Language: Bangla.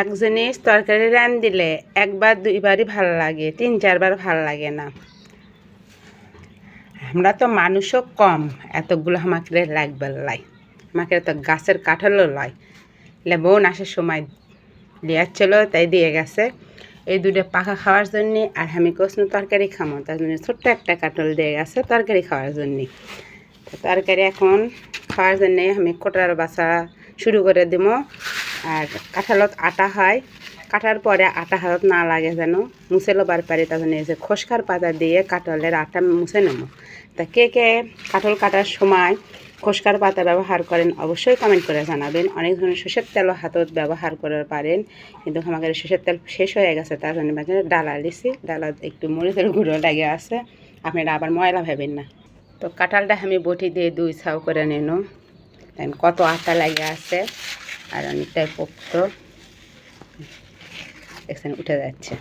এক জিনিস তরকারি রান দিলে একবার দুইবারই ভালো লাগে, 3-4 বার ভালো লাগে না। আমরা তো মানুষও কম, এতগুলো আমাকে লাগবে লাই। আমাকে তো গাছের কাঁঠালও লয়। বোন আসার সময় লিয়াচ্ছিল, তাই দিয়ে গেছে এই দুটো পাখা খাওয়ার জন্যে। আর আমি কষনো তরকারি খামো, তার জন্য ছোট্ট একটা কাঁঠাল দিয়ে গেছে তরকারি খাওয়ার জন্যে। তো তরকারি এখন খাওয়ার জন্যে আমি কোটার বাছা শুরু করে দিব। আর কাঁঠালত আটা হয়, কাটার পরে আটা হাত না লাগে যেন মুছে লবার পারি, তার জন্য যে খসকার পাতা দিয়ে কাঁঠালের আটা মুছে নেব। তা কে কে কাঁঠাল কাটার সময় খসকার পাতা ব্যবহার করেন অবশ্যই কমেন্ট করে জানাবেন। অনেক ধরনের সর্ষের তেলও হাতত ব্যবহার করে পারেন, কিন্তু আমাদের সর্ষের তেল শেষ হয়ে গেছে, তার জন্য ডালা দিছি। ডালা একটু মরিচের গুঁড়ো লাগে আছে, আপনারা আবার ময়লা ভাবেন না। তো কাঁঠালটা আমি বটি দিয়ে 2 ছাউ করে নিন। কত আটা লাগে আছে আর অনেকটাই পোক্ত, দেখছেন উঠে যাচ্ছে।